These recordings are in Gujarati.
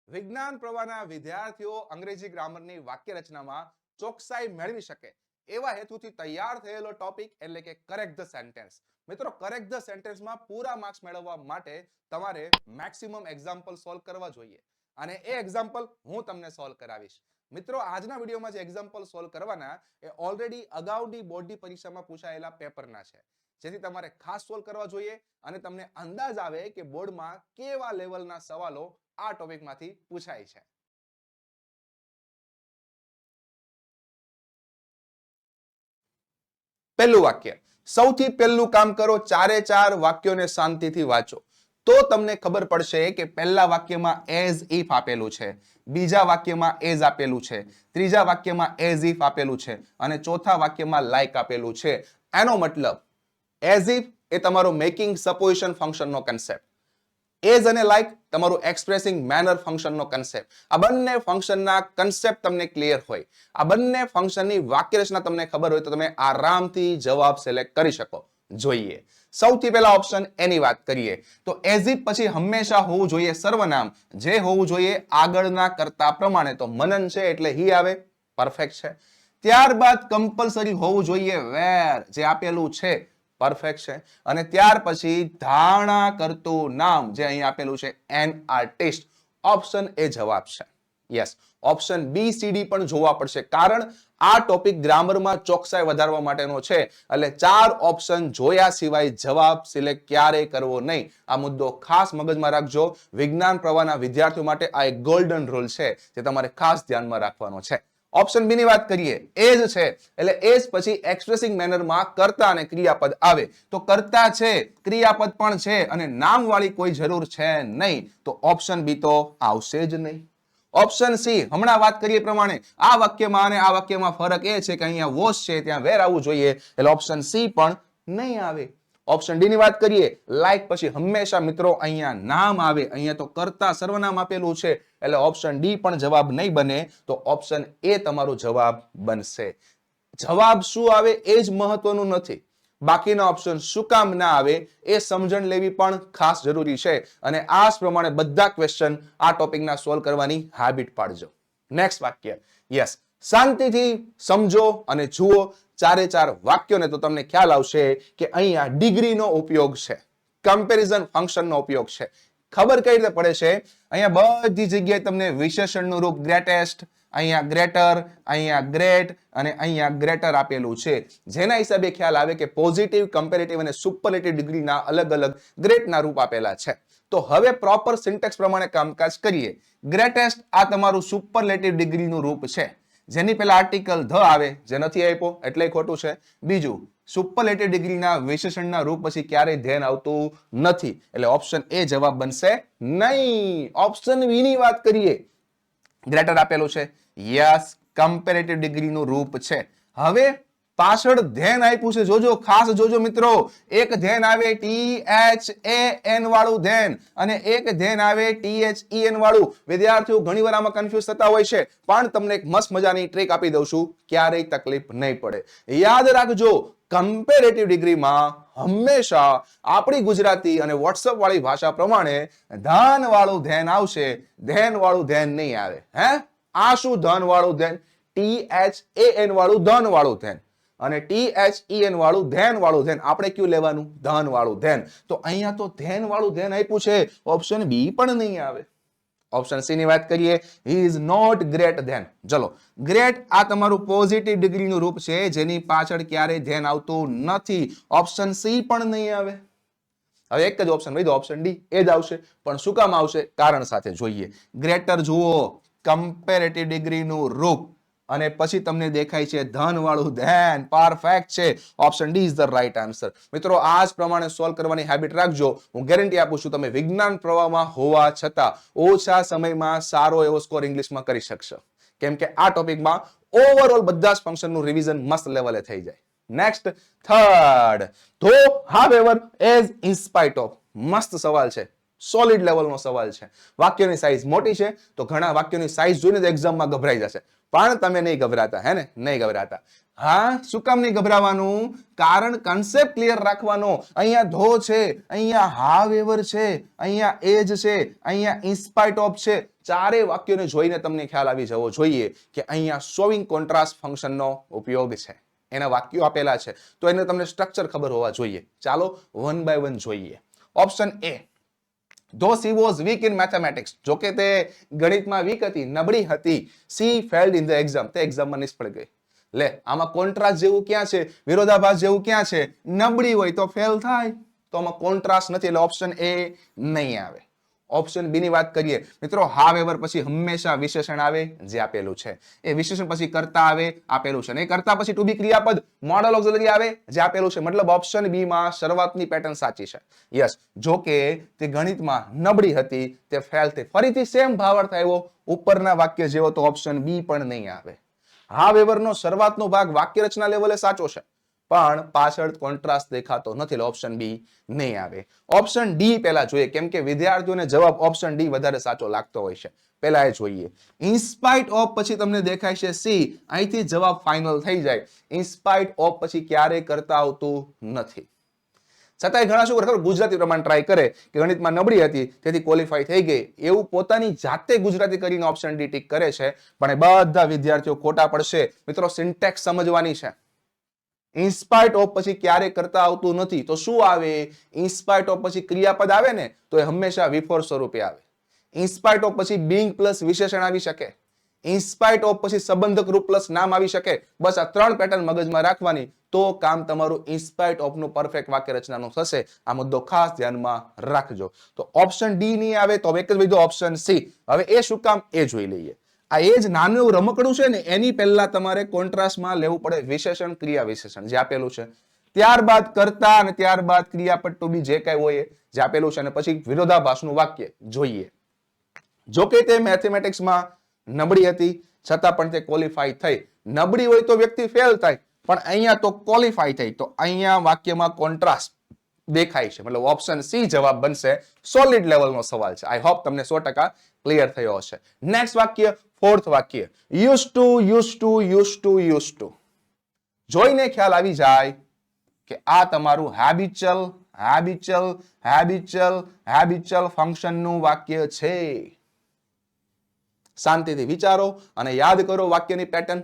વિજ્ઞાન પ્રવાહના વિદ્યાર્થીઓ અંગ્રેજી ગ્રામરની વાક્ય રચનામાં ચોકસાઈ મેળવી શકે એવા હેતુથી તૈયાર થયેલો ટોપિક એટલે કે કરેક્ટ ધ સેન્ટેન્સ. મિત્રો, કરેક્ટ ધ સેન્ટેન્સમાં પૂરા માર્ક્સ મેળવવા માટે તમારે મેક્સિમમ એક્ઝામ્પલ સોલ્વ કરવા જોઈએ અને એ એક્ઝામ્પલ હું તમને સોલ્વ કરાવીશ. મિત્રો, આજના વિડીયોમાં જે એક્ઝામ્પલ સોલ્વ કરવાના એ ઓલરેડી અગાઉની બોર્ડની પરીક્ષામાં પૂછાયેલા પેપરના છે, જેથી તમારે ખાસ સોલ્વ કરવા જોઈએ અને તમને અંદાજ આવે કે બોર્ડમાં કેવા લેવલના સવાલો આ ટોપિકમાંથી પૂછાય છે. પહેલું વાક્ય, સૌથી પહેલું કામ કરો, ચારે ચાર વાક્યોને શાંતિથી વાંચો. તો તમને ખબર પડશે કે પહેલા વાક્યમાં એઝ ઇફ આપેલું છે, બીજા વાક્યમાં એઝ આપેલું છે, ત્રીજા વાક્યમાં એઝ ઇફ આપેલું છે અને ચોથા વાક્યમાં લાઈક આપેલું છે. એનો મતલબ એઝ ઇફ એ તમારો મેકિંગ સપોઝિશન ફંક્શનનો કન્સેપ્ટ, એઝ અને લાઈક તમારું એક્સપ્રેસિંગ મેનર ફંક્શનનો કન્સેપ્ટ. આ બંને ફંક્શનના કન્સેપ્ટ તમને ક્લિયર હોય, આ બંને ફંક્શનની વાક્ય રચના તમને ખબર હોય તો તમે આરામથી જવાબ સિલેક્ટ કરી શકો. જોઈએ સૌથી પહેલા ઓપ્શન એની વાત કરીએ તો એઝ ઇફ પછી હંમેશા હોવું જોઈએ સર્વનામ, જે હોવું જોઈએ આગળના કરતા પ્રમાણે. તો મનન છે એટલે હી આવે, પરફેક્ટ છે. ત્યારબાદ કમ્પલસરી હોવું જોઈએ વેર, જે આપેલું છે, પરફેક્ટ છે. અને ત્યાર પછી ધારણા કરતું નામ, જે અહીં આપેલું છે એન આર્ટિસ્ટ. ઓપ્શન એ જવાબ છે. Yes, option B C D પણ જોવા પડશે, કારણ આ ટોપિક ગ્રામરમાં ચોકસાઈ વધારવા માટેનો છે. એટલે ચાર ઓપ્શન જોયા સિવાય જવાબ સિલેક્ટ ક્યારેય કરવો નહીં. આ મુદ્દો ખાસ મગજમાં રાખજો. વિજ્ઞાન પ્રવાહના વિદ્યાર્થીઓ માટે આ એક ગોલ્ડન રૂલ છે જે તમારે ખાસ ધ્યાનમાં રાખવાનો છે. ઓપ્શન બી ની વાત કરીએ, એજ છે એટલે એજ પછી એક્સપ્રેસિંગ મેનરમાં કર્તા અને ક્રિયાપદ આવે. તો કર્તા છે, ક્રિયાપદ પણ છે અને નામ વાળી કોઈ જરૂર છે નહીં, તો ઓપ્શન બી તો આવશે જ નહીં. ઓપ્શન સી, હમણાં વાત કરીએ પ્રમાણે આ વાક્યમાં અને આ વાક્યમાં ફરક એ છે કે અહીંયા વોશ છે ત્યાં વેર આવવું જોઈએ, એટલે ઓપ્શન સી પણ નહીં આવે. ઓપ્શન ડી ની વાત કરીએ, લાઈક પછી હંમેશા મિત્રો અહીંયા નામ આવે, અહીંયા તો કર્તા સર્વનામ આપેલું છે એટલે ઓપ્શન ડી પણ જવાબ નહીં બને, તો ઓપ્શન એ તમારો જવાબ બનશે. જવાબ શું આવે એ જ મહત્વનું નથી, બાકીના ઓપ્શન શું કામ ના આવે એ સમજણ લેવી પણ ખાસ જરૂરી છે. અને આ પ્રમાણે બધા ક્વેશ્ચન આ ટોપિકના સોલ્વ કરવાની હેબિટ પાડજો. નેક્સ્ટ વાક્ય, યસ, શાંતિથી સમજો અને જુઓ ચારે ચાર વાક્યોને તો તમને ખ્યાલ આવશે કે અહીંયા ડિગ્રીનો ઉપયોગ છે, કમ્પેરિઝન ફંક્શનનો ઉપયોગ છે. ખબર કઈ રીતે પડે છે, અહીંયા બધી જગ્યાએ તમને વિશેષણનું રૂપ ગ્રેટેસ્ટ, અહીંયા ગ્રેટર, અહીંયા ગ્રેટ અને અહીંયા ગ્રેટર આપેલું છે, જેના હિસાબે ખ્યાલ આવે કે પોઝિટિવ, કમ્પેરેટિવ અને સુપરલેટિવ ડિગ્રીના અલગ અલગ ગ્રેટના રૂપ આપેલા છે. તો હવે પ્રોપર સિન્ટેક્સ પ્રમાણે કામકાજ કરીએ. ગ્રેટેસ્ટ આ તમારું સુપરલેટિવ ડિગ્રીનું રૂપ છે, જેની પહેલા આર્ટિકલ ધ આવે, જે નથી આપ્યો એટલે ખોટું છે. બીજું, સુપરલેટિવ ડિગ્રીના વિશેષણના રૂપ પછી ક્યારેય ધ્યાન આવતું નથી, એટલે ઓપ્શન એ જવાબ બનશે નહીં. ઓપ્શન બી ની વાત કરીએ, ગ્રેટર આપેલું છે, યસ, કમ્પેરેટિવ ડિગ્રીનું રૂપ છે. હવે પાછળ ધ્યાન આપ્યું છે, જોજો, ખાસ જોજો મિત્રો. એક ધ્યાન આવે ટી એચ એ એન વાળું ધ્યાન અને એક ધ્યાન આવે ટી એચ ઈ એન વાળું. વિદ્યાર્થીઓ ઘણીવાર આમાં કન્ફ્યુઝ થતા હોય છે, પણ તમને એક મસ્ત મજાની ટ્રીક આપી દઉં છું, ક્યારેય તકલીફ નહીં પડે. યાદ રાખજો, કમ્પેરેટિવ ડિગ્રીમાં હંમેશા આપણી ગુજરાતી અને વોટ્સઅપ વાળી ભાષા પ્રમાણે ધન વાળું ધ્યાન આવશે, ધ્યાન વાળું ધ્યાન નહીં આવે. હે, આ શું ધન વાળું ધ્યાન? ટી એચ એ એન વાળું ધન વાળું ધ્યાન અને ટી એચ ઈ એન વાળું ધ્યાન વાળું ધ્યાન. આપણે કયું લેવાનું? ધન વાળું ધ્યાન. તો અહીંયા તો ધ્યાન વાળું ધ્યાન આપ્યું છે, ઓપ્શન બી પણ નહીં આવે. ઓપ્શન સી ની વાત કરીએ, he is not great then. ચલો, ગ્રેટ આ તમારું પોઝિટિવ ડિગ્રીનું રૂપ છે, જેની પાછળ ક્યારેય ધ્યાન આવતું નથી, ઓપ્શન સી પણ નહીં આવે. હવે એક જ ઓપ્શન રહી, ઓપ્શન ડી એ જ આવશે. પણ શું કામ આવશે? કારણ સાથે જોઈએ. ગ્રેટર જુઓ, કમ્પેરેટિવ ડિગ્રીનું રૂપ અને પછી તમને દેખાય છે ધન વાળું ધ્યાન, પરફેક્ટ છે. Option D is the right answer. મિત્રો, આ જ પ્રમાણે સોલ્વ કરવાની હેબિટ રાખજો. હું ગેરંટી આપું છું તમે વિજ્ઞાન પ્રવાહમાં હોવા છતાં ઓછા સમયમાં સારો એવો સ્કોર ઇંગ્લિશમાં કરી શકશો, કેમ કે આ ટોપિકમાં ઓવરઓલ બધા જ ફંક્શનનું રિવિઝન મસ્ત લેવલે થઈ જાય. નેક્સ્ટ, થર્ડ, ધો however as in spite of. મસ્ત સવાલ છે, સોલિડ લેવલનો સવાલ છે. વાક્યની સાઈઝ મોટી છે તો ઘણા વાક્યોની સાઈઝ જોઈને જ એક્ઝામમાં ગભરાઈ જશે, પણ તમે નહીં ગભરાતા, હે ને? નહીં ગભરાતા. હા, શું કામ નહીં ગભરાવાનું? કારણ કન્સેપ્ટ ક્લિયર રાખવાનો. અહીંયા ધો છે, અહીંયા હાવેવર છે, અહીંયા એજ છે, અહીંયા ઇન્સ્પાઇટ ઓફ છે. ચારે વાક્યોને જોઈને તમને ખ્યાલ આવી જવો જોઈએ કે અહીંયા શોવિંગ કોન્ટ્રાસ્ટ ફંક્શનનો ઉપયોગ છે. એના વાક્યો આપેલા છે તો એને તમને સ્ટ્રક્ચર ખબર હોવા જોઈએ. ચાલો વન બાય વન જોઈએ. Option A, though she was weak in mathematics. જો કે તે ગણિતમાં વીક હતી, નબળી હતી. She failed in the exam. તે એક્ઝામમાં નિષ્ફળ ગઈ. લે, આમાં કોન્ટ્રાસ્ટ જેવું ક્યાં છે? વિરોધાભાસ જેવું ક્યાં છે? નબળી હોય તો ફેલ થાય, તો આમાં કોન્ટ્રાસ્ટ નથી એટલે ઓપ્શન એ નહીં આવે. ઓપ્શન બી ની વાત કરીએ મિત્રો, હાવેવર પછી હંમેશા વિશેષણ આવે જે આપેલું છે. એ વિશેષણ પછી કરતા આવે આપેલું છે. અને કરતા પછી ટુ બી ક્રિયાપદ મોડલ ઓક્સિલરી આવે જે આપેલું છે. મતલબ ઓપ્શન બી માં શરૂઆતની પેટર્ન સાચી છે. યસ, જો કે તે ગણિતમાં નબળી હતી, તે ફેલ થઈ. ફરીથી સેમ ભાવાર્થ આવ્યો ઉપરના વાક્ય જેવો, તો ઓપ્શન બી પણ નહીં આવે. હાવેવર નો શરૂઆતનો ભાગ વાક્ય રચના લેવલે સાચો છે, પણ પાછળ કોન્ટ્રાસ્ટ દેખાતો નથી એટલે ઓપ્શન બી નહીં આવે. ઓપ્શન ડી પહેલા જોઈએ, કેમ કે વિદ્યાર્થીઓને જવાબ ઓપ્શન ડી વધારે સાચો લાગતો હોય છે. પહેલા એ જોઈએ. ઇન્સ્પાઇટ ઓફ પછી તમને દેખાય છે સી. અહીંથી જવાબ ફાઇનલ થઈ જાય. ઇન્સ્પાઇટ ઓફ પછી ક્યારેય કરતા આવતું નથી. છતાંય ઘણા શું કરે, ગુજરાતી પ્રમાણે ટ્રાય કરે કે ગણિતમાં નબળી હતી તેથી ક્વોલિફાઈ થઈ ગઈ, એવું પોતાની જાતે ગુજરાતી કરીને ઓપ્શન ડી ટીક કરે છે. પણ એ બધા વિદ્યાર્થીઓ ખોટા પડશે. મિત્રો, સિન્ટેક્સ સમજવાની છે. ઇન્સ્પાઇટ ઓફ પછી ક્યારે કરતા આવતું નથી તો શું આવે? ઇન્સ્પાઇટ ઓફ પછી ક્રિયાપદ આવે ને તો એ હંમેશા વિફોર સ્વરૂપે આવે. ઇન્સ્પાઇટ ઓફ પછી બીંગ પ્લસ વિશેષણ આવી શકે. ઇન્સ્પાઇટ ઓફ પછી સંબંધક રૂપ પ્લસ નામ આવી શકે. બસ આ ત્રણ પેટર્ન મગજમાં રાખવાની, તો કામ તમારું ઇન્સ્પાઇટ ઓફ નું પરફેક્ટ વાક્ય રચનાનું થશે. આ મુદ્દો ખાસ ધ્યાનમાં રાખજો. તો ઓપ્શન ડી નહીં આવે તો એક જ વધ્યો ઓપ્શન સી. હવે એ શું કામ એ જોઈ લઈએ. આ એ જ નાનું એવું રમકડું છે ને, એની પહેલા તમારે કોન્ટ્રાસ્ટમાં લેવું પડે વિશેષણ, ક્રિયા વિશેષણ જે આપેલું છે, ત્યારબાદ કરતા અને ત્યારબાદ ક્રિયાપદ ટુ બી જે કઈ હોય જે આપેલું છે, અને પછી વિરોધાભાસનું વાક્ય જોઈએ. જો કે તે મેથેમેટિક્સમાં નબળી હતી છતાં પણ તે ક્વોલિફાઈ થઈ. નબળી હોય તો વ્યક્તિ ફેલ થાય, પણ અહીંયા તો ક્વોલિફાઈ થઈ, તો અહીંયા વાક્યમાં કોન્ટ્રાસ્ટ દેખાય છે. મતલબ ઓપ્શન સી જવાબ બનશે. સોલિડ લેવલનો સવાલ છે. આઈ હોપ તમને 100% ક્લિયર થયો હશે. નેક્સ્ટ વાક્ય, ફોર્થ વાક્ય, use to use to use to use to. જોઈને ખ્યાલ આવી જાય કે આ તમારું હેબિચ્યુઅલ હેબિચ્યુઅલ હેબિચ્યુઅલ હેબિચ્યુઅલ ફંક્શનનું વાક્ય છે. શાંતિથી વિચારો અને યાદ કરો વાક્યની પેટર્ન.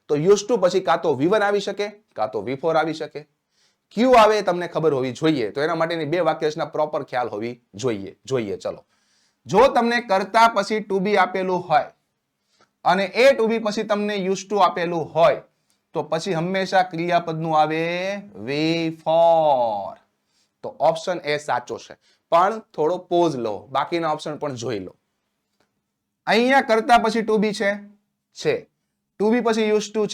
તો યુઝ ટુ પછી કાં તો V1 આવી શકે, કાં તો V4 આવી શકે. ક્યુ આવે તમને ખબર હોવી જોઈએ, તો એના માટેની બે વાક્યરચના પ્રોપર ખ્યાલ હોવી જોઈએ. ચલો, જો તમને કરતા પછી ટુ બી આપેલું હોય અને એ ટુ બી પછી તમને યુઝ ટુ આપેલું હોય, તો પછી હંમેશા ક્રિયાપદનું આવે V4. તો ઓપ્શન એ સાચો છે. પણ થોડો પોઝ લો, બાકીના ઓપ્શન પણ જોઈ લો. અહીંયા કરતા પછી ટુ બી છે, ટુ બી પછી યુઝ ટુ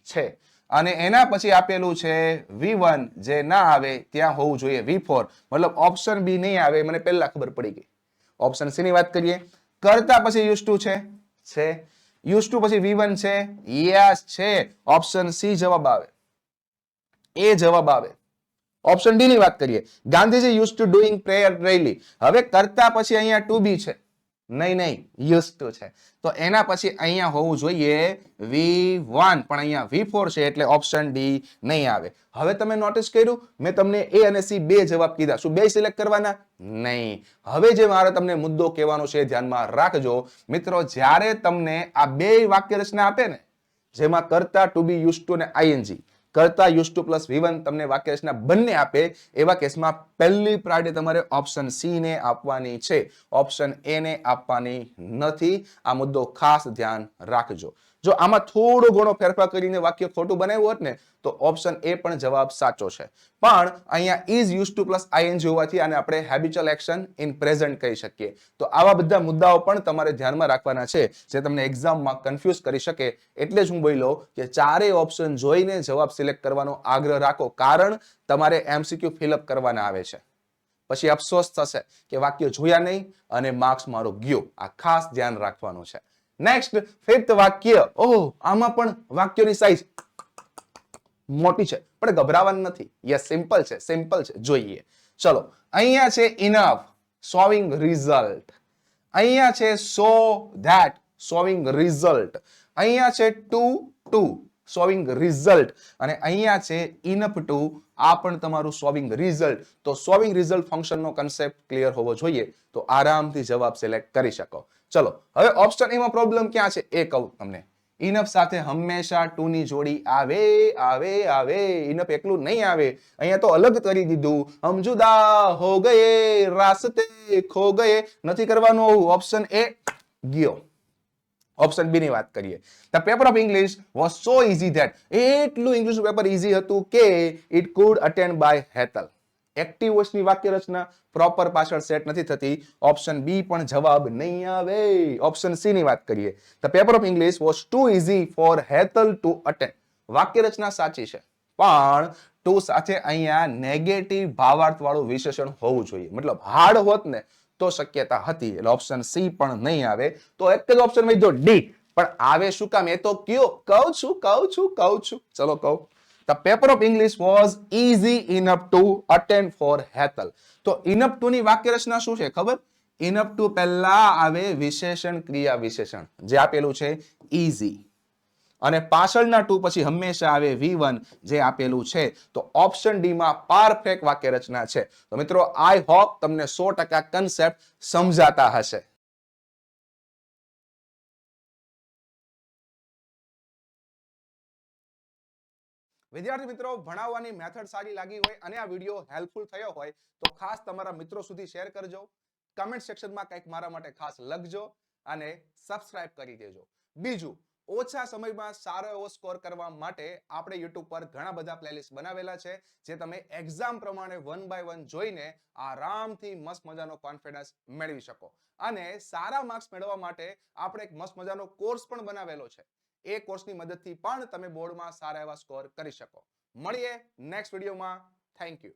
છે, અને એના પછી આપેલું છે V1, જે ના આવે ત્યાં હોવું જોઈએ V4. મતલબ ઓપ્શન બી નહીં આવે, મને પહેલા ખબર પડી ગઈ. ઓપ્શન સી ની વાત કરીએ, કરતા પછી યુઝ ટુ છે, યુઝ ટુ પછી V1 છે, યસ છે. ઓપ્શન સી જવાબ આવે, એ જવાબ આવે. ઓપ્શન ડી ની વાત કરીએ, Gandhiji use to doing prayer daily. હવે કરતા પછી અહીંયા ટુ બી છે, નહીં યુઝ ટુ છે, તો એના પછી અહીંયા હોવું જોઈએ V1, પણ અહીંયા V4 છે એટલે ઓપ્શન ડી નહીં આવે. હવે તમે નોટિસ કર્યું, મેં તમને એ અને સી બે જવાબ કીધા. શું બે સિલેક્ટ કરવાના? નહીં. હવે જે મારે તમને મુદ્દો કહેવાનો છે ધ્યાનમાં રાખજો મિત્રો. જ્યારે તમને આ બે વાક્ય રચના આપે ને, જેમાં કરતા, ટુ બી, યુઝ ટુ અને આઈએનજી, કરતા યુઝ ટુ પ્લસ V1 તમને વાક્ય રચના બંને આપે, એવા કેસમાં પહેલી પ્રાયોરિટી તમારે ઓપ્શન સી ને આપવાની છે, ઓપ્શન એ ને આપવાની નથી. આ મુદ્દો ખાસ ધ્યાન રાખજો. જો આમાં થોડો ઘણો ફેરફાર કરીને વાક્ય ખોટું બનાવ્યું હોત ને તો ઓપ્શન એ પણ જવાબ સાચો છે. પણ અહીંયા is use to plus ING હોવાથી આને આપણે હેબિચ્યુઅલ એક્શન ઇન પ્રેઝન્ટ કહી શકીએ. તો આવા બધા મુદ્દાઓ પણ તમારે ધ્યાનમાં રાખવાના છે જે તમને એક્ઝામમાં કન્ફ્યુઝ કરી શકે. એટલે જ હું બોલ્યો કે ચારેય ઓપ્શન જોઈને જવાબ સિલેક્ટ કરવાનો આગ્રહ રાખો, કારણ તમારે MCQ ફિલઅપ કરવાના આવે છે. પછી અફસોસ થશે કે વાક્ય જોયા નહીં અને માર્ક્સ મારો ગયો. આ ખાસ ધ્યાન રાખવાનું છે. નેક્સ્ટ, ફિફ્થ વાક્ય. ઓહ, આમાં પણ વાક્યની સાઈઝ મોટી છે, પણ ગભરાવાનું નથી. યસ, સિમ્પલ છે. જોઈએ. ચલો, અહીંયા છે ઇનફ. Showing result. અહીંયા છે સો ધેટ, શોવિંગ રિઝલ્ટ. અહીંયા છે ટુ શોવિંગ રિઝલ્ટ. અને અહીંયા છે ઇનફ ટુ, આ પણ તમારું શોવિંગ રિઝલ્ટ. તો શોવિંગ રિઝલ્ટ ફંક્શનનો કન્સેપ્ટ ક્લિયર હોવો જોઈએ, તો આરામથી જવાબ સિલેક્ટ કરી શકો. ચલો હવે ઓપ્શન એમાં પ્રોબ્લેમ ક્યાં છે એ કહું તમને. ઇનફ સાથે હંમેશા ટુ ની જોડી આવે આવે આવે. ઇનફ એકલું નહીં આવે, અહીંયા તો અલગ કરી દીધું. હમ જુદા હો ગયે રાસ્તે ખો ગયે, નથી કરવાનું. ઓપ્શન એ ગયો. ઓપ્શન બી ની વાત કરીએ. The paper of English was so easy that, એટલું ઇંગ્લિશ પેપર ઇઝી હતું કે it could attend by Hetal. Active વોઇસની વાક્ય રચના પ્રોપર પાછળ સેટ નથી થતી. ઓપ્શન બી પણ જવાબ નહીં આવે. ઓપ્શન સી ની વાત કરીએ. The paper of English was too easy for Hetal to attend. વાક્ય રચના સાચી છે, પણ ટુ સાથે અહીંયા નેગેટિવ ભાવાર્થ વાળું વિશેષણ હોવું જોઈએ. મતલબ હાર્ડ હોત ને તો શક્યતા હતી, એટલે ઓપ્શન સી પણ નહીં આવે. તો એક જ ઓપ્શન વધ્યો ડી, પણ આવે શું કામ એ તો કયો. કહું છું. ચલો કહું. The paper of English was easy enough to attend for Ethel. તો enough to ની વાક્ય રચના શું છે ખબર? enough to પહેલા આવે વિશેષણ ક્રિયા વિશેષણ, જે આપેલું છે easy, અને પાછળના ટુ પછી હંમેશા આવે V1, જે આપેલું છે. તો ઓપ્શન ડી માં પરફેક્ટ વાક્ય રચના છે. તો મિત્રો આઈ હોપ તમને 100% કન્સેપ્ટ સમજાતા હશે. વિદ્યાર્થી મિત્રો, ભણાવવાની મેથડ સારી લાગી હોય અને આ વિડીયો હેલ્પફુલ થયો હોય તો ખાસ તમારા મિત્રો સુધી શેર કરજો. કમેન્ટ સેક્શનમાં કંઈક મારા માટે ખાસ લખજો અને સબસ્ક્રાઇબ કરી દેજો. બીજું, ઓછા સમયમાં સારો એવો સ્કોર કરવા માટે આપણે YouTube પર ઘણા બધા પ્લેલિસ્ટ બનાવેલા છે, જે તમે એક્ઝામ પ્રમાણે 1 by 1 જોઈને આરામથી મસ્ત મજાનો કોન્ફિડન્સ મેળવી શકો. અને સારા માર્ક્સ મેળવવા માટે આપણે એક મસ્ત મજાનો કોર્સ પણ બનાવેલો છે. એ કોર્સની મદદથી પણ તમે બોર્ડમાં સારા એવા સ્કોર કરી શકો. મળીએ નેક્સ્ટ વિડીયોમાં. Thank you.